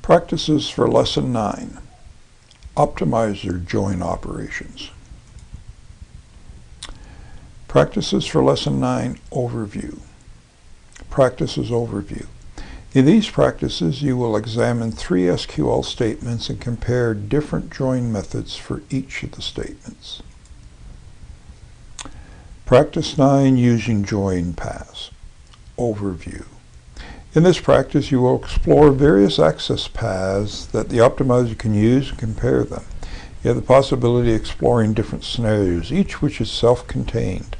Practices for Lesson 9. Optimizer join operations. Practices for Lesson 9, Overview. Practices Overview. In these practices, you will examine 3 SQL statements and compare different join methods for each of the statements. Practice 9, Using Join Paths. Overview. In this practice, you will explore various access paths that the optimizer can use and compare them. You have the possibility of exploring different scenarios, each which is self-contained.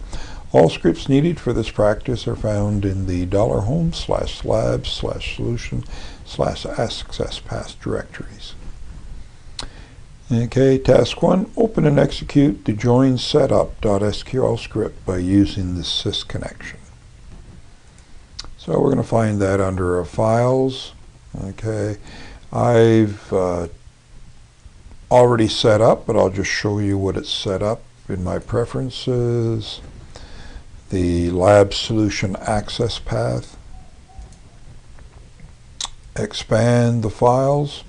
All scripts needed for this practice are found in the $home/labs/solution/access path directories. Okay, task 1, open and execute the join setup.sql script by using the sys connection. So we're going to find that under our files. Okay, I've already set up, but I'll just show you what it's set up in my preferences. The lab solution access path. Expand the files,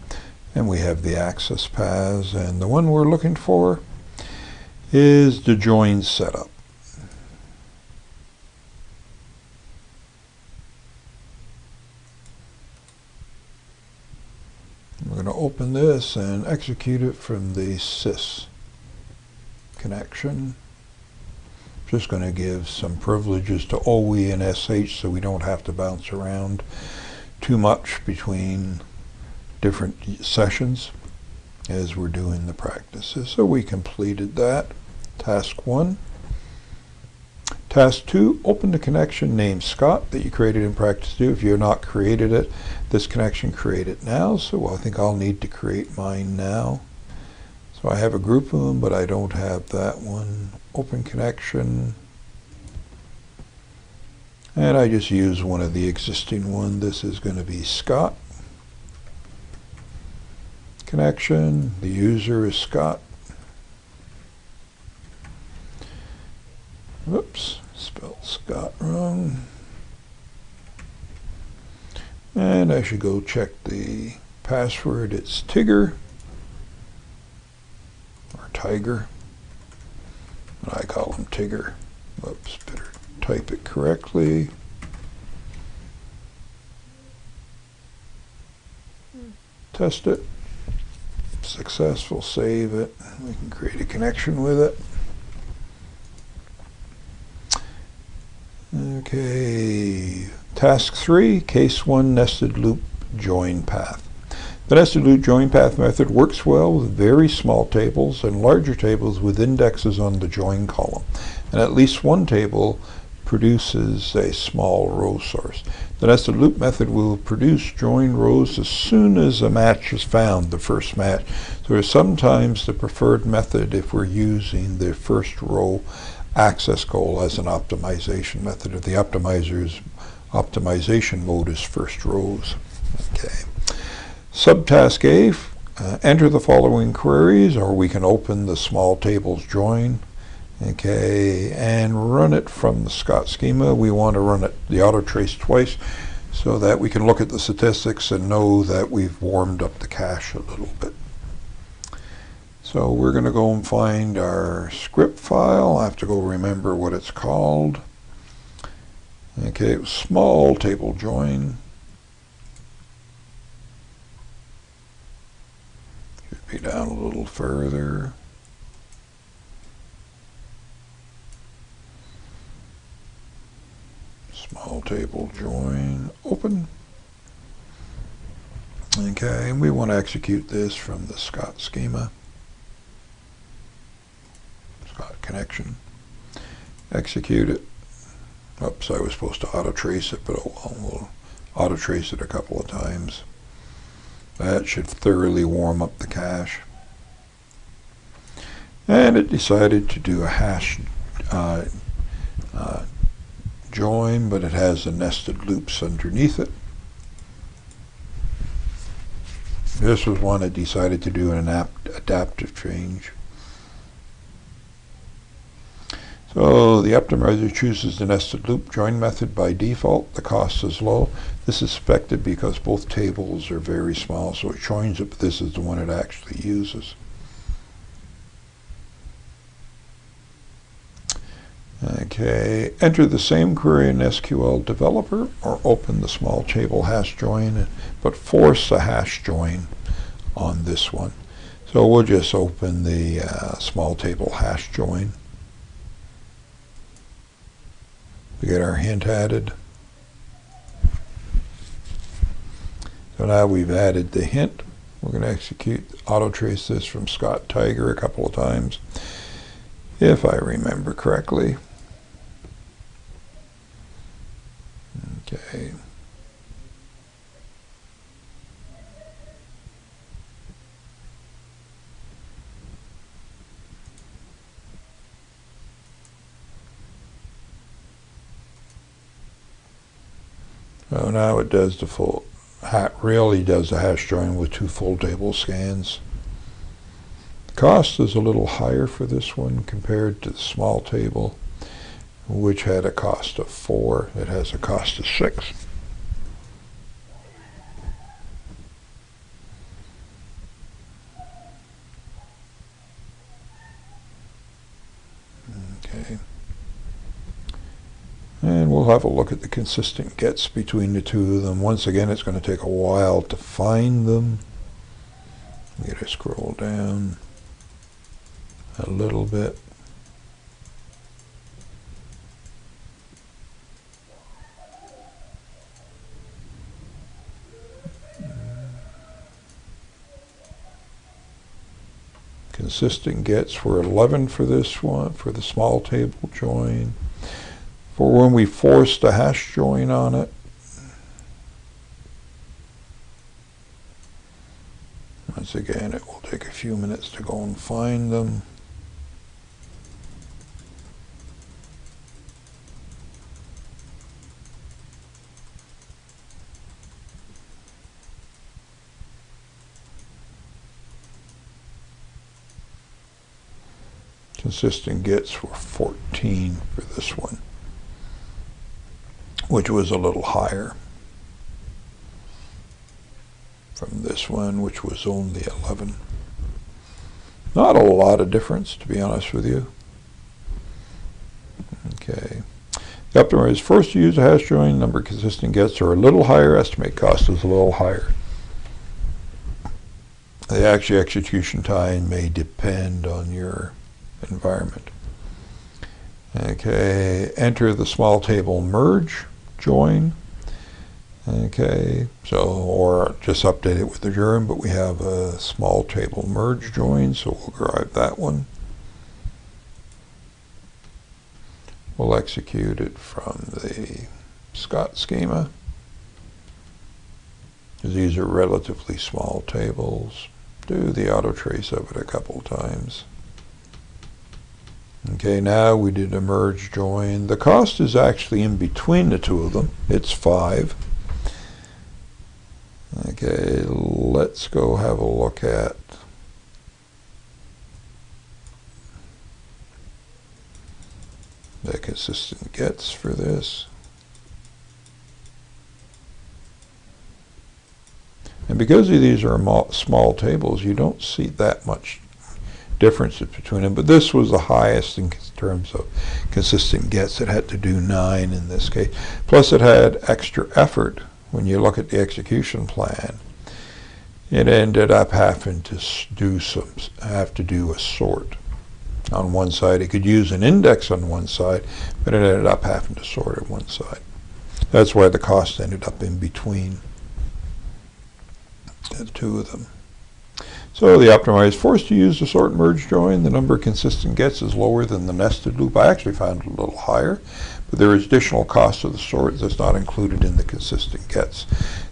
and we have the access paths, and the one we're looking for is the join setup. We're going to open this and execute it from the sys connection. Just going to give some privileges to OE and SH so we don't have to bounce around too much between different sessions as we're doing the practices. So we completed that. Task 1. Task 2, open the connection named Scott that you created in practice 2. If you've not created it, this connection, create it now. So I think I'll need to create mine now. So I have a group of them, but I don't have that one. Open connection. And I just use one of the existing one. This is going to be Scott. Connection. The user is Scott. Whoops, spelled Scott wrong. And I should go check the password. It's Tigger, or Tiger. And I call him Tigger. Whoops, better type it correctly. Test it. Successful, save it. We can create a connection with it. Okay, task 3, case 1, nested loop join path. The nested loop join path method works well with very small tables and larger tables with indexes on the join column. And at least one table produces a small row source. The nested loop method will produce join rows as soon as a match is found, the first match. So it's sometimes the preferred method if we're using the first row access goal as an optimization method. If the optimizer's optimization mode is first rows. Okay. Subtask A, enter the following queries, or we can open the small tables join. Okay, and run it from the Scott schema. We want to run it the auto trace twice so that we can look at the statistics and know that we've warmed up the cache a little bit. So we're going to go and find our script file. I have to go remember what it's called. Okay, it was small table join. Should be down a little further. Small table join, open. Okay, and we want to execute this from the Scott schema. Scott connection. Execute it. Oops, I was supposed to auto trace it, but oh well, we'll auto trace it a couple of times. That should thoroughly warm up the cache. And it decided to do a hash join, but it has the nested loops underneath it. This was one that decided to do an adaptive change. So the optimizer chooses the nested loop join method by default. The cost is low. This is selected because both tables are very small, so it joins it, but this is the one it actually uses. Okay, enter the same query in SQL Developer or open the small table hash join, but force a hash join on this one. So we'll just open the small table hash join. We get our hint added. So now we've added the hint. We're going to execute, auto trace this from Scott Tiger a couple of times, if I remember correctly. Okay. So now it does the full, really does the hash join with 2 full table scans. The cost is a little higher for this one compared to the small table, which had a cost of 4. It has a cost of 6. Okay. And we'll have a look at the consistent gets between the two of them. Once again, it's going to take a while to find them. I'm going to scroll down a little bit. Consistent gets were 11 for this one, for the small table join. For when we forced a hash join on it, once again, it will take a few minutes to go and find them. Consistent gets were 14 for this one, which was a little higher from this one, which was only 11. Not a lot of difference, to be honest with you. Okay. The optimizer is forced to use a hash join. Number of consistent gets are a little higher. Estimate cost is a little higher. The actual execution time may depend on your environment. Okay, enter the small table merge join. Okay, so, or just update it with the germ, but we have a small table merge join, so we'll grab that one. We'll execute it from the Scott schema, because these are relatively small tables. Do the auto trace of it a couple times. Okay, now we did a merge join. The cost is actually in between the two of them. It's 5. Okay, let's go have a look at the consistent gets for this. And because these are small tables, you don't see that much differences between them, but this was the highest in terms of consistent gets. It had to do 9 in this case. Plus it had extra effort. When you look at the execution plan, it ended up having to do a sort on one side. It could use an index on one side, but it ended up having to sort at one side. That's why the cost ended up in between the two of them. So the optimizer is forced to use the sort merge join. The number of consistent gets is lower than the nested loop. I actually found it a little higher, but there is additional cost of the sort that's not included in the consistent gets.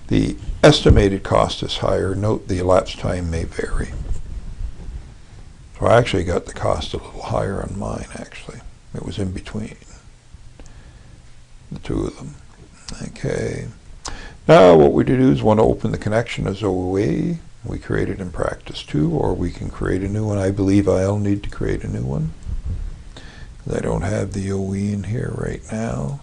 The estimated cost is higher. Note the elapsed time may vary. So I actually got the cost a little higher on mine, actually. It was in between the two of them. Okay. Now what we do is want to open the connection as OOA. We created in practice 2, or we can create a new one. I believe I'll need to create a new one. I don't have the OE in here right now.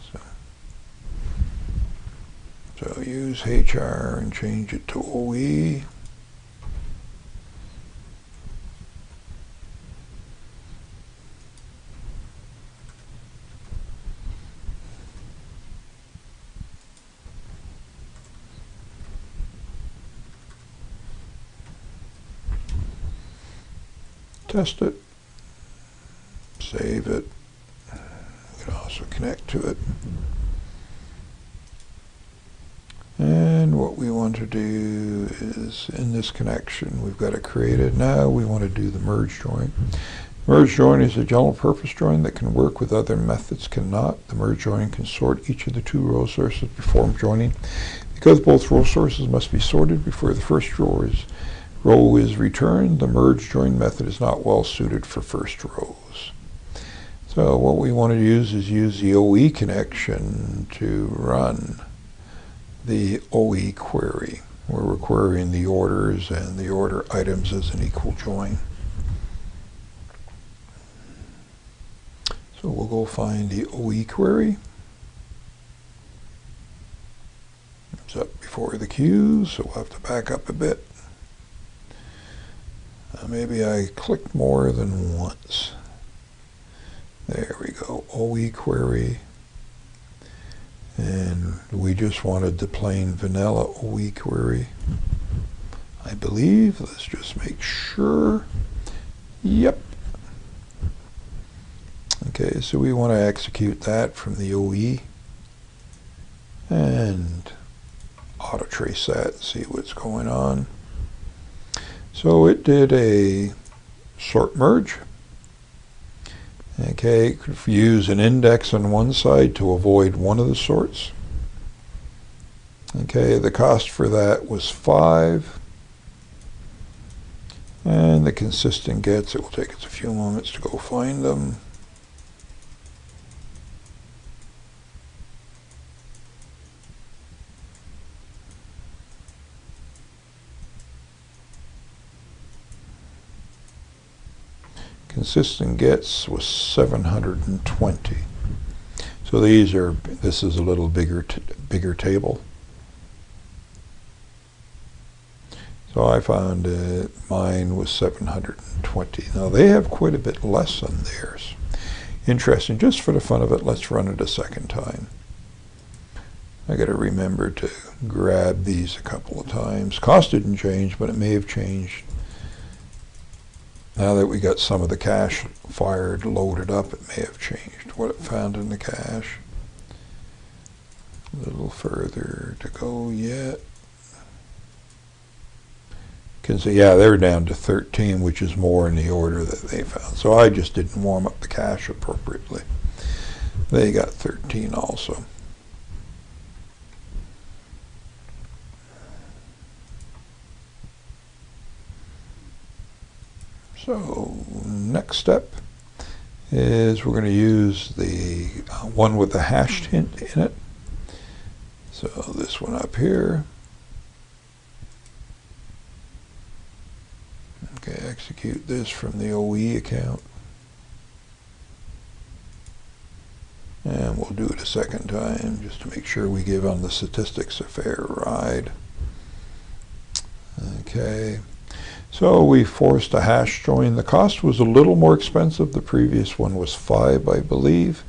So use HR and change it to OE. Test it. Save it. We can also connect to it. And what we want to do is, in this connection, we've got it created. Now we want to do the merge join. Merge join is a general purpose join that can work with other methods cannot. The merge join can sort each of the two row sources before joining. Because both row sources must be sorted before the first row is returned, the merge join method is not well suited for first rows. So what we want to use is use the OE connection to run the OE query, where we're querying the orders and the order items as an equal join. So we'll go find the OE query. It's up before the queues, so we'll have to back up a bit. Maybe I clicked more than once. There we go, OE query. And we just wanted the plain vanilla OE query, I believe. Let's just make sure. Yep. Okay, so we want to execute that from the OE and auto trace that and see what's going on. So it did a sort merge. Okay, could use an index on one side to avoid one of the sorts. Okay, the cost for that was 5. And the consistent gets, it will take us a few moments to go find them. Consistent gets was 720. So this is a little bigger table. So I found mine was 720. Now they have quite a bit less than theirs. Interesting. Just for the fun of it, let's run it a second time. I got to remember to grab these a couple of times. Cost didn't change, but it may have changed. Now that we got some of the cache fired, loaded up, it may have changed what it found in the cache. A little further to go yet. You can see, yeah, they're down to 13, which is more in the order that they found. So I just didn't warm up the cache appropriately. They got 13 also. So next step is we're going to use the one with the hashed hint in it. So this one up here. Okay, execute this from the OE account. And we'll do it a second time just to make sure we give on the statistics a fair ride. Okay. So we forced a hash join. The cost was a little more expensive. The previous one was 5, I believe,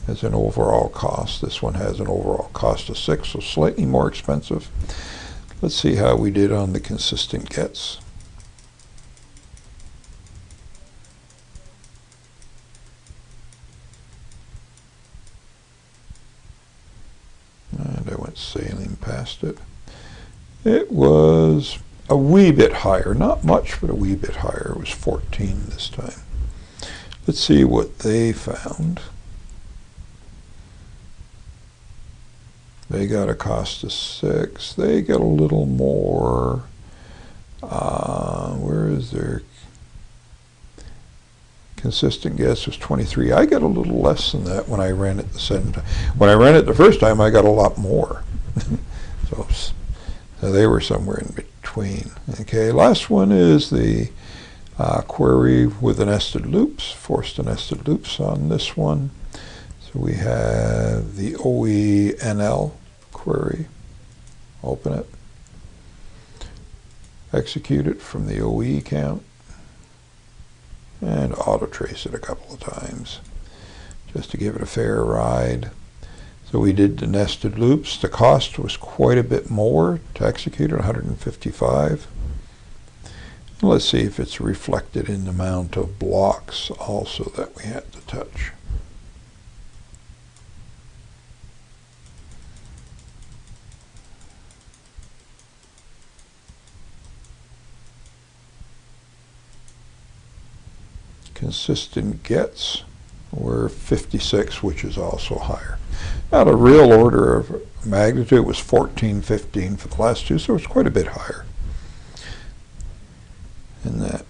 as an overall cost. This one has an overall cost of 6, so slightly more expensive. Let's see how we did on the consistent gets. And I went sailing past it. It was a wee bit higher, not much, but a wee bit higher. It was 14 this time. Let's see what they found. They got a cost of 6. They got a little more. Where is their consistent guess was 23. I got a little less than that when I ran it the second time. When I ran it the first time, I got a lot more. So they were somewhere in between. Okay, last one is the query with the nested loops, force the nested loops on this one. So we have the OENL query. Open it. Execute it from the OE count. And auto trace it a couple of times just to give it a fair ride. So we did the nested loops. The cost was quite a bit more to execute at 155. Let's see if it's reflected in the amount of blocks also that we had to touch. Consistent gets were 56, which is also higher. Now the real order of magnitude was 14, 15 for the last two, so it's quite a bit higher in that.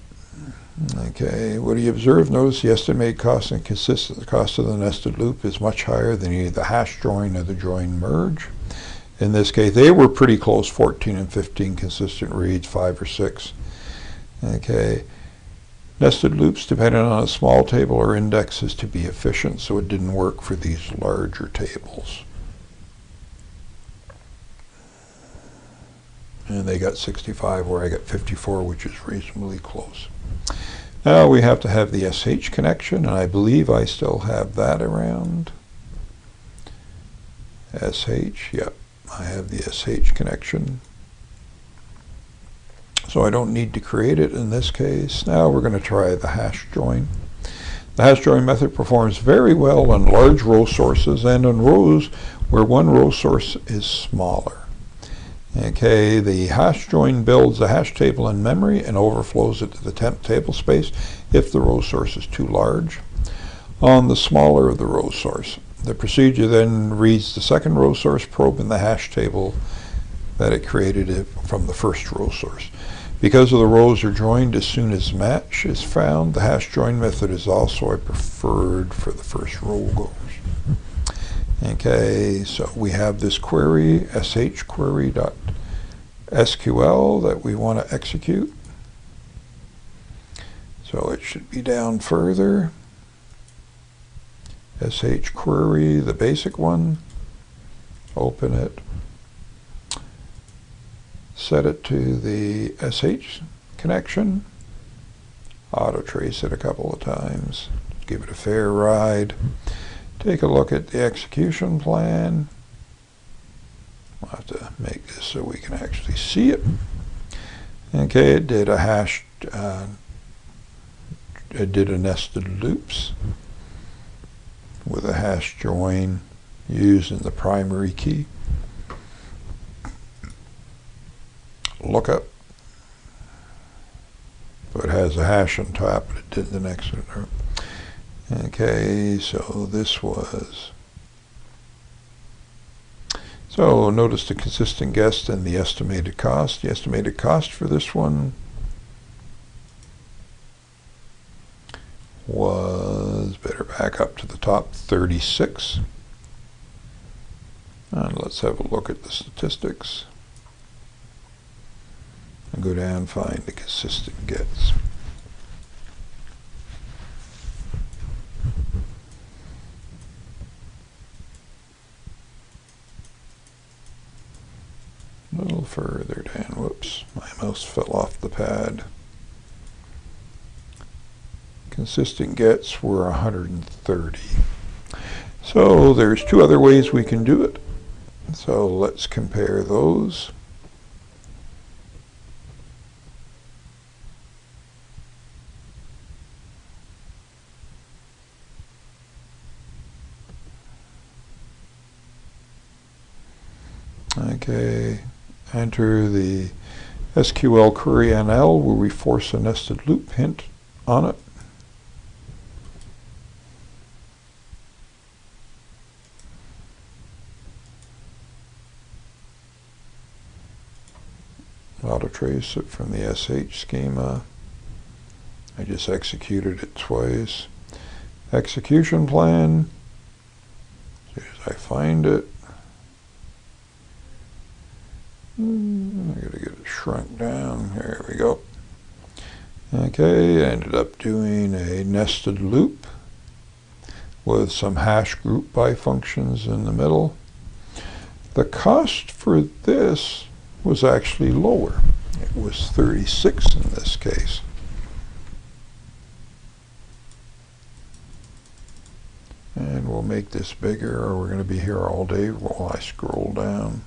Okay, what do you observe? Notice the estimated cost and consistent cost of the nested loop is much higher than either the hash join or the join merge. In this case, they were pretty close, 14 and 15 consistent reads, 5 or 6. Okay. Nested loops depended on a small table or indexes to be efficient, so it didn't work for these larger tables. And they got 65 where I got 54, which is reasonably close. Now we have to have the SH connection, and I believe I still have that around. SH, yep, I have the SH connection. So I don't need to create it in this case. Now we're going to try the hash join. The hash join method performs very well on large row sources and on rows where one row source is smaller. Okay, the hash join builds a hash table in memory and overflows it to the temp table space if the row source is too large on the smaller of the row source. The procedure then reads the second row source probe in the hash table that it created from the first row source. Because of the rows are joined as soon as match is found, the hash join method is also preferred for the first row goers. Okay, so we have this query, shquery.sql, that we want to execute. So it should be down further. shquery, the basic one. Open it. Set it to the SH connection. Auto trace it a couple of times. Give it a fair ride. Take a look at the execution plan. I'll have to make this so we can actually see it. Okay, it did a hash, it did a nested loops with a hash join using the primary key. Lookup. So it has a hash on top, but it did the next one. Okay, so this was. So notice the consistent guess and the estimated cost. The estimated cost for this one was, better back up to the top, 36. And let's have a look at the statistics. And go down and find the consistent gets. A little further down. Whoops, my mouse fell off the pad. Consistent gets were 130. So there's two other ways we can do it. So let's compare those. Okay, enter the SQL query NL where we force a nested loop hint on it. Auto trace it from the SH schema. I just executed it twice. Execution plan. As soon as I find it. I gotta get it shrunk down. There we go. Okay, I ended up doing a nested loop with some hash group by functions in the middle. The cost for this was actually lower. It was 36 in this case. And we'll make this bigger, or we're going to be here all day while I scroll down.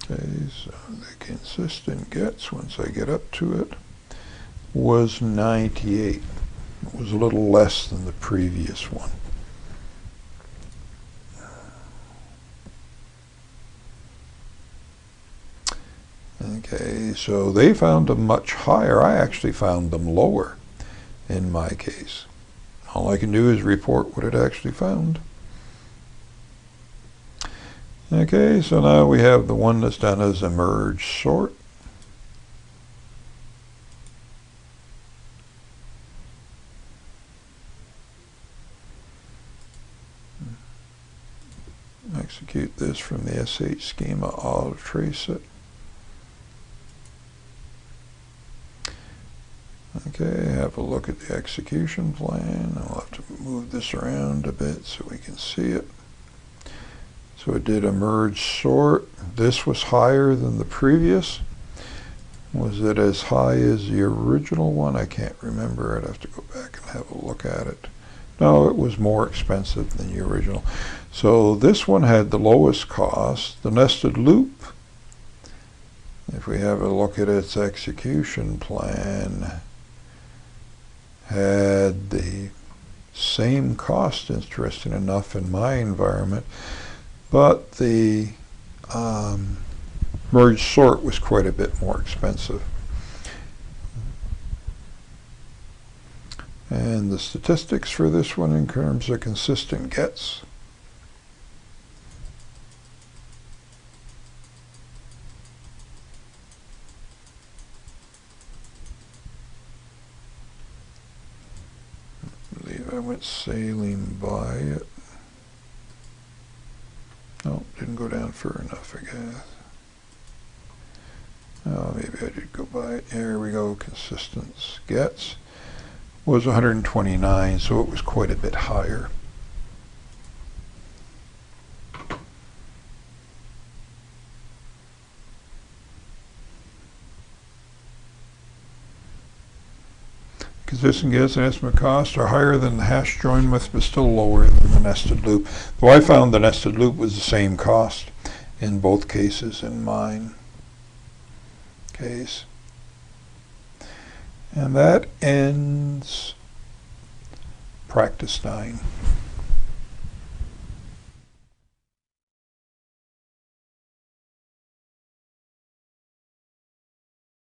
Okay, so the consistent gets, once I get up to it, was 98. It was a little less than the previous one. Okay, so they found them much higher. I actually found them lower in my case. All I can do is report what it actually found. Okay, so now we have the one that's done as a merge sort. Execute this from the SH schema, auto trace it. Okay, have a look at the execution plan. I'll have to move this around a bit so we can see it. So it did a merge sort. This was higher than the previous. Was it as high as the original one? I can't remember. I'd have to go back and have a look at it. No, it was more expensive than the original. So this one had the lowest cost. The nested loop, if we have a look at its execution plan, had the same cost, interesting enough, in my environment, but the merge sort was quite a bit more expensive. And the statistics for this one in terms of consistent gets. I believe I went sailing by it. No, didn't go down far enough, I guess. Oh, maybe I did go by it. There we go. Consistent gets was 129, so it was quite a bit higher. Consistent gets and estimate cost are higher than the hash join with, but still lower than the nested loop. Though I found the nested loop was the same cost in both cases in mine case. And that ends practice 9.